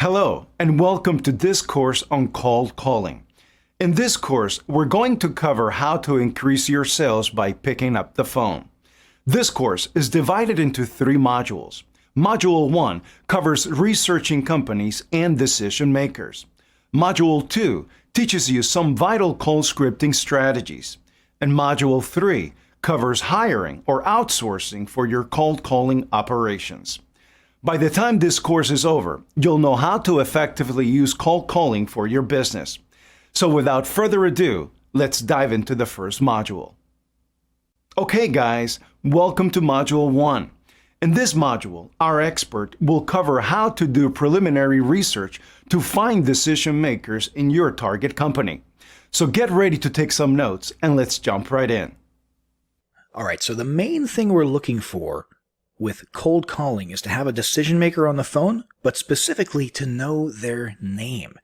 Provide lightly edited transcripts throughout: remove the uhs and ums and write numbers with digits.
Hello, and welcome to this course on cold calling. In this course, we're going to cover how to increase your sales by picking up the phone. This course is divided into 3 modules. Module 1 covers researching companies and decision makers. Module 2 teaches you some vital call scripting strategies. And Module 3 covers hiring or outsourcing for your cold calling operations. By the time this course is over, you'll know how to effectively use cold calling for your business. So without further ado, let's dive into the first module. Okay guys, welcome to Module 1. In this module, our expert will cover how to do preliminary research to find decision makers in your target company. So get ready to take some notes and let's jump right in. All right, so the main thing we're looking for with cold calling is to have a decision maker on the phone, but specifically to know their name.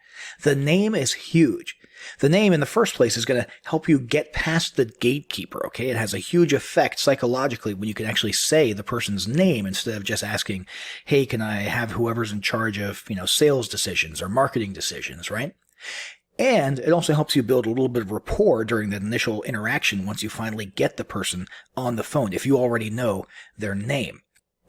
The name is huge. The name in the first place is going to help you get past the gatekeeper, okay? It has a huge effect psychologically when you can actually say the person's name instead of just asking, hey, can I have whoever's in charge of, sales decisions or marketing decisions, right? And it also helps you build a little bit of rapport during the initial interaction once you finally get the person on the phone, if you already know their name.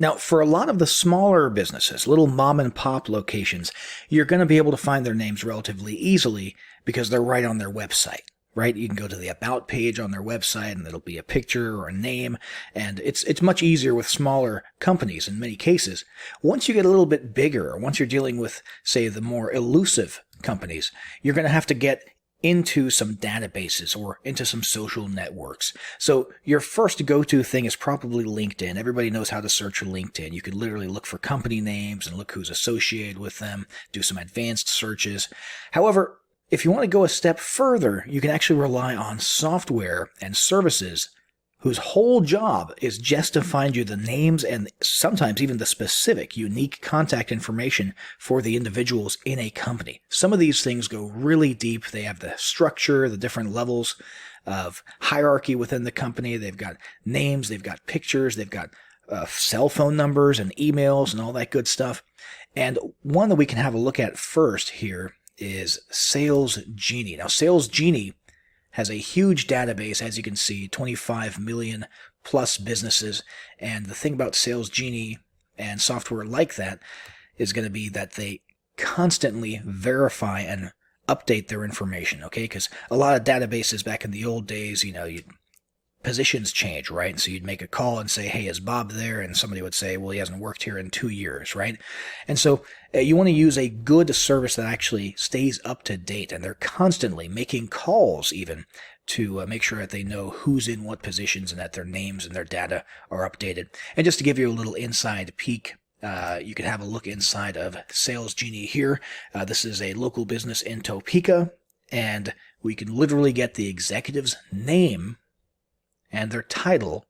Now, for a lot of the smaller businesses, little mom and pop locations, you're going to be able to find their names relatively easily because they're right on their website, right? You can go to the About page on their website and it'll be a picture or a name, and it's much easier with smaller companies in many cases. Once you get a little bit bigger, or once you're dealing with, say, the more elusive companies, you're going to have to get into some databases or into some social networks. So your first go-to thing is probably LinkedIn. Everybody knows how to search LinkedIn. You could literally look for company names and look who's associated with them, do some advanced searches. However, if you want to go a step further, you can actually rely on software and services whose whole job is just to find you the names and sometimes even the specific unique contact information for the individuals in a company. Some of these things go really deep. They have the structure, the different levels of hierarchy within the company. They've got names, they've got pictures, they've got cell phone numbers and emails and all that good stuff. And one that we can have a look at first here is salesgenie. Now, salesgenie has a huge database, as you can see, 25 million plus businesses. And the thing about salesgenie and software like that is going to be that they constantly verify and update their information, okay? Because a lot of databases back in the old days, positions change, right? And so you'd make a call and say, hey, is Bob there? And somebody would say, well, he hasn't worked here in 2 years, right? And so you want to use a good service that actually stays up to date. And they're constantly making calls even to make sure that they know who's in what positions and that their names and their data are updated. And just to give you a little inside peek, you can have a look inside of salesgenie here. This is a local business in Topeka, and we can literally get the executive's name and their title,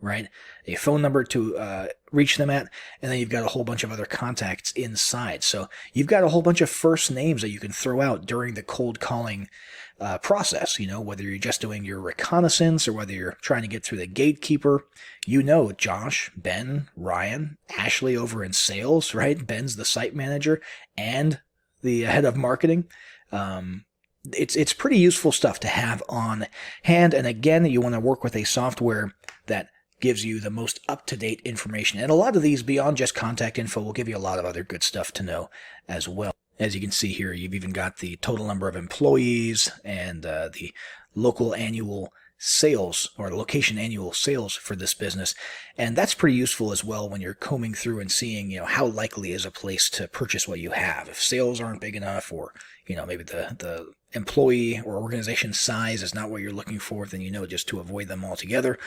right? A phone number to reach them at, and then you've got a whole bunch of other contacts inside. So you've got a whole bunch of first names that you can throw out during the cold calling process, whether you're just doing your reconnaissance or whether you're trying to get through the gatekeeper. Josh, Ben, Ryan, Ashley over in sales, right? Ben's the site manager and the head of marketing. It's pretty useful stuff to have on hand. And again, you want to work with a software that gives you the most up-to-date information. And a lot of these, beyond just contact info, will give you a lot of other good stuff to know as well. As you can see here, you've even got the total number of employees and the local annual sales or location annual sales for this business. And that's pretty useful as well when you're combing through and seeing, how likely is a place to purchase what you have. If sales aren't big enough, or, maybe the employee or organization size is not what you're looking for, then just to avoid them altogether.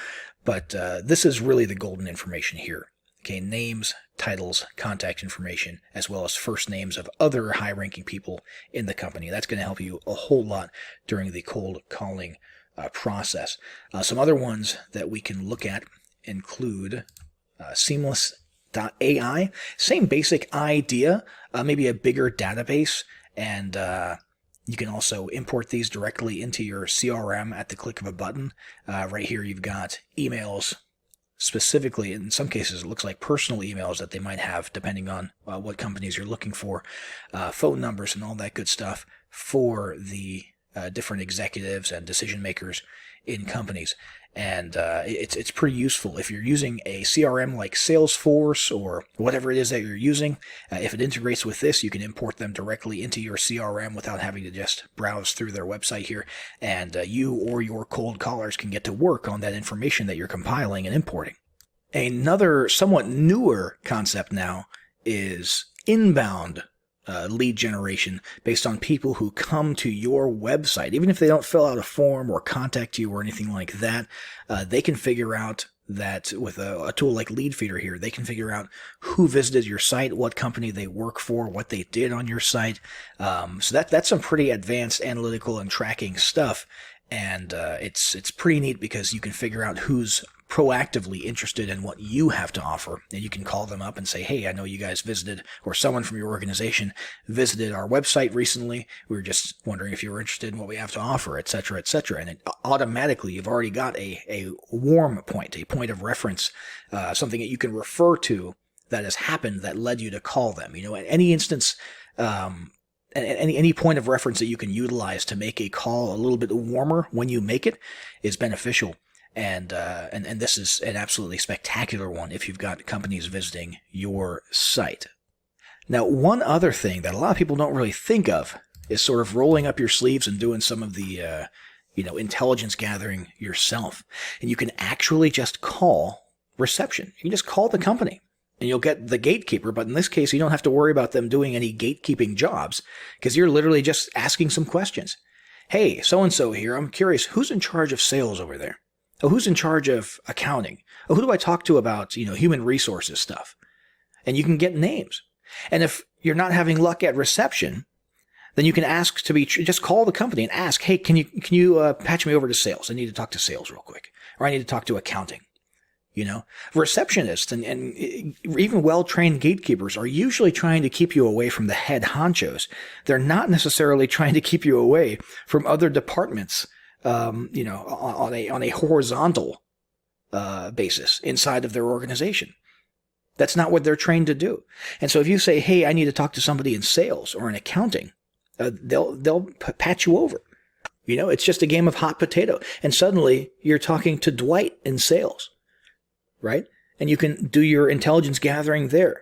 But this is really the golden information here. Okay, names, titles, contact information, as well as first names of other high-ranking people in the company. That's going to help you a whole lot during the cold calling process. Some other ones that we can look at include Seamless.AI. Same basic idea, maybe a bigger database, and you can also import these directly into your CRM at the click of a button. Right here you've got emails, specifically, in some cases, it looks like personal emails that they might have, depending on what companies you're looking for, phone numbers and all that good stuff for the different executives and decision makers in companies. And it's pretty useful if you're using a CRM like Salesforce or whatever it is that you're using. If it integrates with this, you can import them directly into your CRM without having to just browse through their website here. And you or your cold callers can get to work on that information that you're compiling and importing. Another somewhat newer concept now is inbound lead generation based on people who come to your website. Even if they don't fill out a form or contact you or anything like that, they can figure out that with a tool like leadfeeder here, they can figure out who visited your site, what company they work for, what they did on your site. So that's some pretty advanced analytical and tracking stuff. And it's pretty neat because you can figure out who's proactively interested in what you have to offer. And you can call them up and say, hey, I know you guys visited, or someone from your organization visited our website recently. We were just wondering if you were interested in what we have to offer, et cetera, et cetera. And it, automatically, you've already got a warm point, a point of reference, something that you can refer to that has happened that led you to call them. At any instance, any point of reference that you can utilize to make a call a little bit warmer when you make it is beneficial. And this is an absolutely spectacular one if you've got companies visiting your site. Now, one other thing that a lot of people don't really think of is sort of rolling up your sleeves and doing some of the, intelligence gathering yourself. And you can actually just call reception. You can just call the company and you'll get the gatekeeper. But in this case, you don't have to worry about them doing any gatekeeping jobs because you're literally just asking some questions. Hey, so-and-so here. I'm curious, who's in charge of sales over there? Oh, who's in charge of accounting? Oh, who do I talk to about, human resources stuff? And you can get names. And if you're not having luck at reception, then you can ask to be, just call the company and ask, hey, can you patch me over to sales? I need to talk to sales real quick. Or I need to talk to accounting. Receptionists and even well-trained gatekeepers are usually trying to keep you away from the head honchos. They're not necessarily trying to keep you away from other departments. On a horizontal basis inside of their organization. That's not what they're trained to do. And so if you say, hey, I need to talk to somebody in sales or in accounting, they'll patch you over. It's just a game of hot potato. And suddenly you're talking to Dwight in sales, right? And you can do your intelligence gathering there.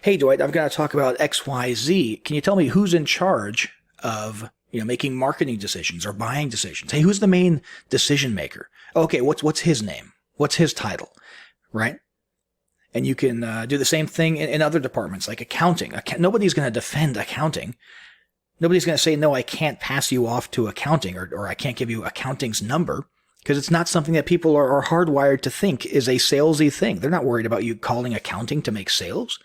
Hey, Dwight, I've got to talk about XYZ. Can you tell me who's in charge of making marketing decisions or buying decisions? Hey, who's the main decision maker? Okay, what's his name? What's his title? Right? And you can do the same thing in other departments like accounting. Nobody's going to defend accounting. Nobody's going to say, no, I can't pass you off to accounting or I can't give you accounting's number because it's not something that people are hardwired to think is a salesy thing. They're not worried about you calling accounting to make sales.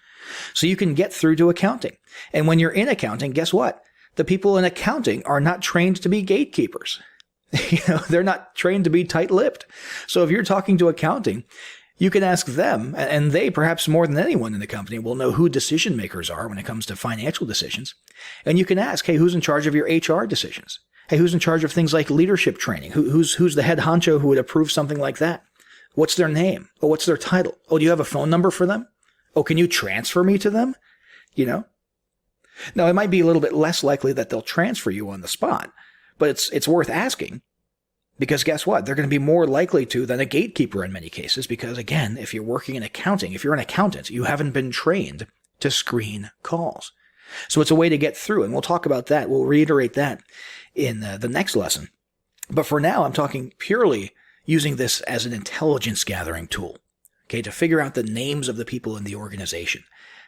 So you can get through to accounting. And when you're in accounting, guess what? The people in accounting are not trained to be gatekeepers. They're not trained to be tight-lipped. So if you're talking to accounting, you can ask them, and they, perhaps more than anyone in the company, will know who decision makers are when it comes to financial decisions. And you can ask, hey, who's in charge of your HR decisions? Hey, who's in charge of things like leadership training? Who's the head honcho who would approve something like that? What's their name? Oh, what's their title? Oh, do you have a phone number for them? Oh, can you transfer me to them? Now, it might be a little bit less likely that they'll transfer you on the spot, but it's worth asking because guess what? They're going to be more likely to than a gatekeeper in many cases because, again, if you're working in accounting, if you're an accountant, you haven't been trained to screen calls. So it's a way to get through, and we'll talk about that. We'll reiterate that in the next lesson. But for now, I'm talking purely using this as an intelligence gathering tool, okay, to figure out the names of the people in the organization,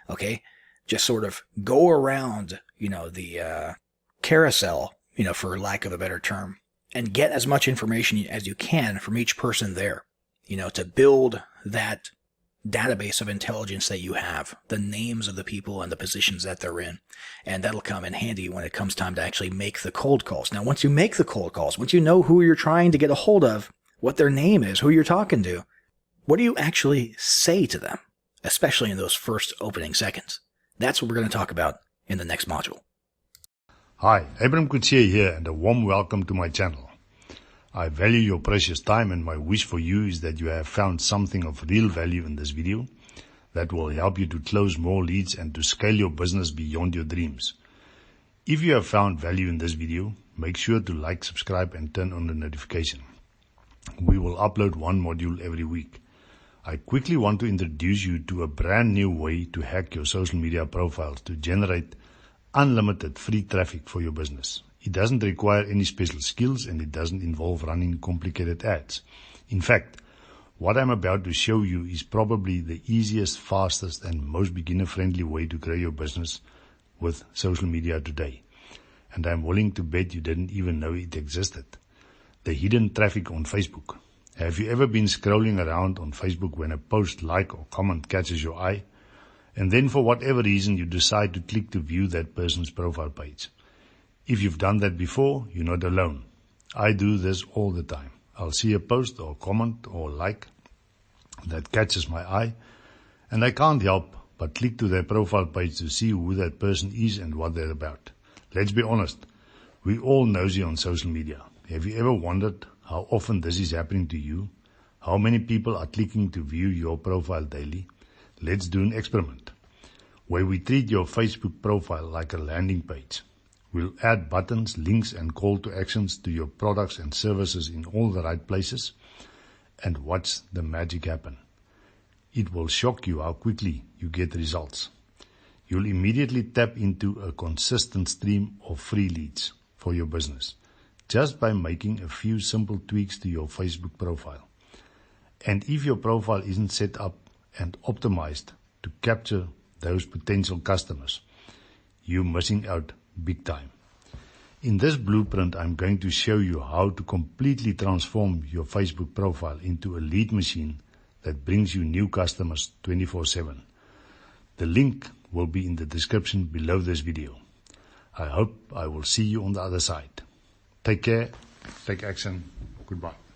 okay? Just sort of go around, the carousel, for lack of a better term, and get as much information as you can from each person there, to build that database of intelligence that you have, the names of the people and the positions that they're in. And that'll come in handy when it comes time to actually make the cold calls. Now, once you make the cold calls, once you know who you're trying to get a hold of, what their name is, who you're talking to, what do you actually say to them, especially in those first opening seconds? That's what we're going to talk about in the next module. Hi, Abraham Coutier here and a warm welcome to my channel. I value your precious time, and my wish for you is that you have found something of real value in this video that will help you to close more leads and to scale your business beyond your dreams. If you have found value in this video, make sure to like, subscribe, and turn on the notification. We will upload one module every week. I quickly want to introduce you to a brand new way to hack your social media profiles to generate unlimited free traffic for your business. It doesn't require any special skills, and it doesn't involve running complicated ads. In fact, what I'm about to show you is probably the easiest, fastest, and most beginner-friendly way to grow your business with social media today. And I'm willing to bet you didn't even know it existed. The hidden traffic on Facebook. Have you ever been scrolling around on Facebook when a post, like, or comment catches your eye, and then for whatever reason you decide to click to view that person's profile page? If you've done that before, you're not alone. I do this all the time. I'll see a post or comment or like that catches my eye, and I can't help but click to their profile page to see who that person is and what they're about. Let's be honest, we all nosy on social media. Have you ever wondered how often this is happening to you? How many people are clicking to view your profile daily? Let's do an experiment where we treat your Facebook profile like a landing page. We'll add buttons, links, and call to actions to your products and services in all the right places, and watch the magic happen. It will shock you how quickly you get results. You'll immediately tap into a consistent stream of free leads for your business just by making a few simple tweaks to your Facebook profile. And if your profile isn't set up and optimized to capture those potential customers, you're missing out big time. In this blueprint, I'm going to show you how to completely transform your Facebook profile into a lead machine that brings you new customers 24/7. The link will be in the description below this video. I hope I will see you on the other side. Take care, take action, goodbye.